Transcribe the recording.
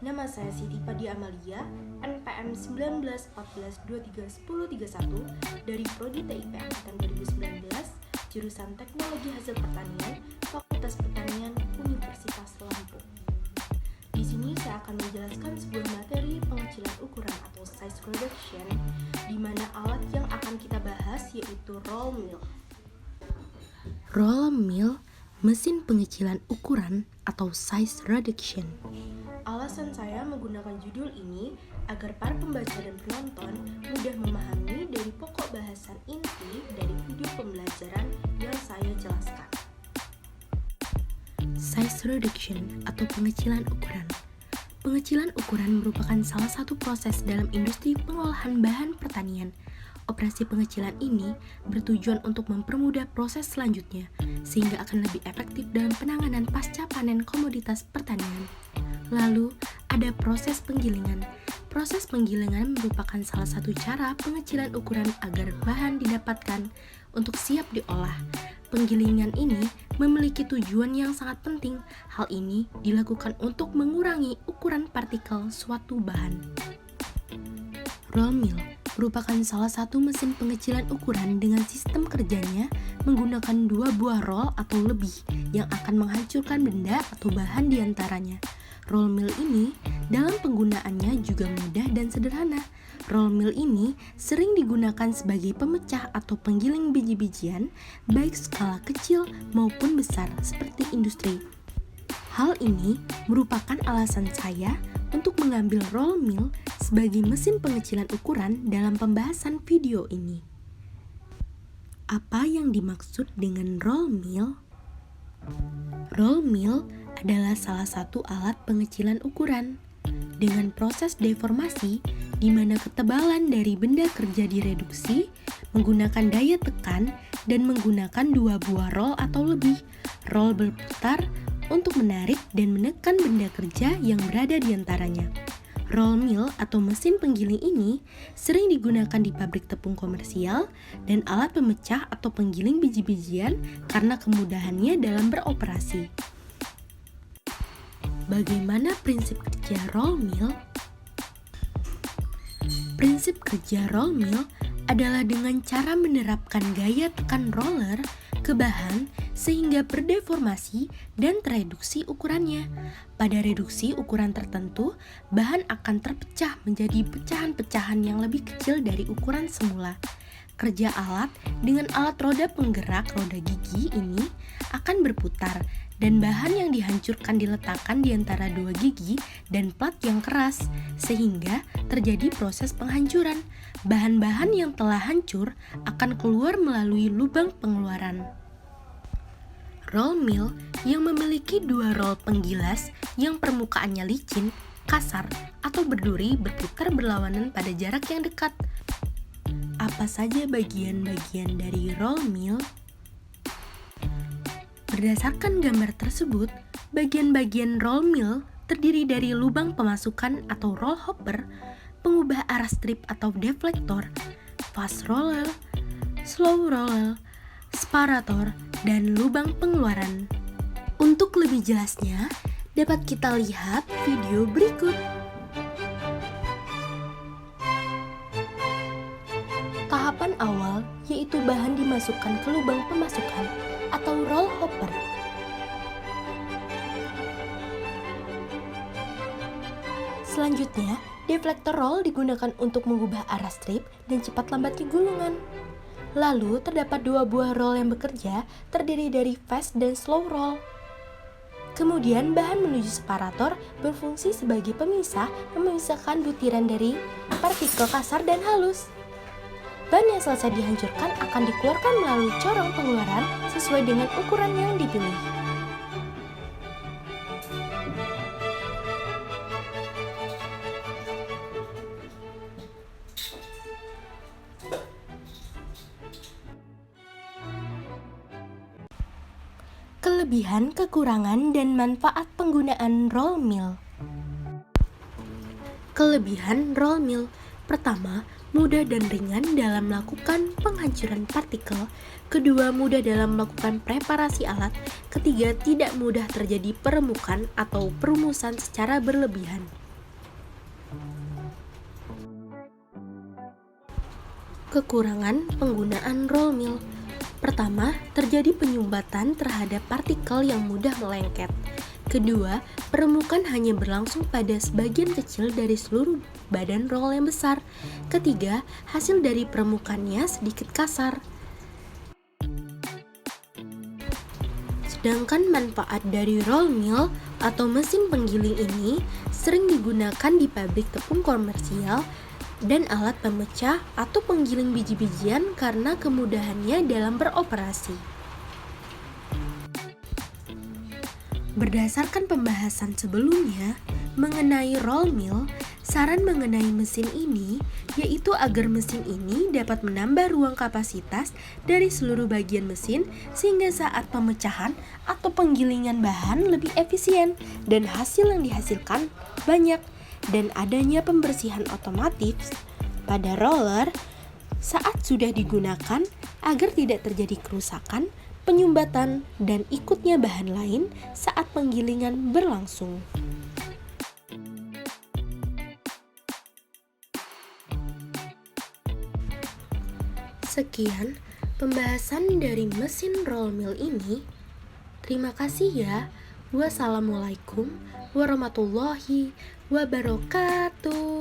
Nama saya Siti Padi Amalia, NPM 1914231031 dari Prodi TIP Angkatan 2019, jurusan Teknologi Hasil Pertanian, Fakultas Pertanian, Universitas Lampung. Di sini saya akan menjelaskan sebuah materi pengecilan ukuran atau size reduction, di mana alat yang akan kita bahas yaitu roll mill. Roll mill, mesin pengecilan ukuran atau size reduction. Alasan saya menggunakan judul ini agar para pembaca dan penonton mudah memahami dari pokok bahasan inti dari video pembelajaran yang saya jelaskan. Size reduction atau pengecilan ukuran. Pengecilan ukuran merupakan salah satu proses dalam industri pengolahan bahan pertanian. Operasi pengecilan ini bertujuan untuk mempermudah proses selanjutnya, sehingga akan lebih efektif dalam penanganan pasca panen komoditas pertanian. Lalu, ada proses penggilingan. Proses penggilingan merupakan salah satu cara pengecilan ukuran agar bahan didapatkan untuk siap diolah. Penggilingan ini memiliki tujuan yang sangat penting. Hal ini dilakukan untuk mengurangi ukuran partikel suatu bahan. Roll mill merupakan salah satu mesin pengecilan ukuran dengan sistem kerjanya menggunakan 2 buah roll atau lebih yang akan menghancurkan benda atau bahan diantaranya. Roll mill ini dalam penggunaannya juga mudah dan sederhana. Roll mill ini sering digunakan sebagai pemecah atau penggiling biji-bijian, baik skala kecil maupun besar seperti industri. Hal ini merupakan alasan saya untuk mengambil roll mill sebagai mesin pengecilan ukuran dalam pembahasan video ini. Apa yang dimaksud dengan roll mill? Roll mill adalah salah satu alat pengecilan ukuran dengan proses deformasi di mana ketebalan dari benda kerja direduksi menggunakan daya tekan dan menggunakan 2 buah roll atau lebih. Roll berputar untuk menarik dan menekan benda kerja yang berada di antaranya. Roll mill atau mesin penggiling ini sering digunakan di pabrik tepung komersial dan alat pemecah atau penggiling biji-bijian karena kemudahannya dalam beroperasi. Bagaimana prinsip kerja roll mill? Prinsip kerja roll mill adalah dengan cara menerapkan gaya tekan roller ke bahan sehingga berdeformasi dan tereduksi ukurannya. Pada reduksi ukuran tertentu, bahan akan terpecah menjadi pecahan-pecahan yang lebih kecil dari ukuran semula. Kerja alat dengan alat roda penggerak roda gigi ini akan berputar dan bahan yang dihancurkan diletakkan di antara 2 gigi dan plat yang keras sehingga terjadi proses penghancuran. Bahan-bahan yang telah hancur akan keluar melalui lubang pengeluaran. Roll mill yang memiliki 2 roll penggilas yang permukaannya licin, kasar, atau berduri berputar berlawanan pada jarak yang dekat. Apa saja bagian-bagian dari roll mill? Berdasarkan gambar tersebut, bagian-bagian roll mill terdiri dari lubang pemasukan atau roll hopper, pengubah arah strip atau deflektor, fast roller, slow roller, separator, dan lubang pengeluaran. Untuk lebih jelasnya, dapat kita lihat video berikut. Tahapan awal yaitu bahan dimasukkan ke lubang pemasukan atau roll hopper. Selanjutnya, deflektor roll digunakan untuk mengubah arah strip dan cepat lambatnya gulungan. Lalu, terdapat 2 buah roll yang bekerja terdiri dari fast dan slow roll. Kemudian, bahan menuju separator berfungsi sebagai pemisah yang memisahkan butiran dari partikel kasar dan halus. Ban yang selesai dihancurkan akan dikeluarkan melalui corong pengeluaran sesuai dengan ukuran yang dipilih. Kelebihan, kekurangan, dan manfaat penggunaan roll mill. Kelebihan roll mill. Pertama, mudah dan ringan dalam melakukan penghancuran partikel. Kedua, mudah dalam melakukan preparasi alat. Ketiga, tidak mudah terjadi peremukan atau perumusan secara berlebihan. Kekurangan penggunaan roll mill. Pertama, terjadi penyumbatan terhadap partikel yang mudah melengket. Kedua, peremukan hanya berlangsung pada sebagian kecil dari seluruh badan roll yang besar. Ketiga, hasil dari peremukannya sedikit kasar. Sedangkan manfaat dari roll mill atau mesin penggiling ini sering digunakan di pabrik tepung komersial dan alat pemecah atau penggiling biji-bijian karena kemudahannya dalam beroperasi. Berdasarkan pembahasan sebelumnya mengenai roll mill, saran mengenai mesin ini yaitu agar mesin ini dapat menambah ruang kapasitas dari seluruh bagian mesin sehingga saat pemecahan atau penggilingan bahan lebih efisien dan hasil yang dihasilkan banyak, dan adanya pembersihan otomatis pada roller saat sudah digunakan agar tidak terjadi kerusakan, penyumbatan, dan ikutnya bahan lain saat penggilingan berlangsung. Sekian pembahasan dari mesin roll mill ini. Terima kasih ya. Wassalamualaikum warahmatullahi wabarakatuh.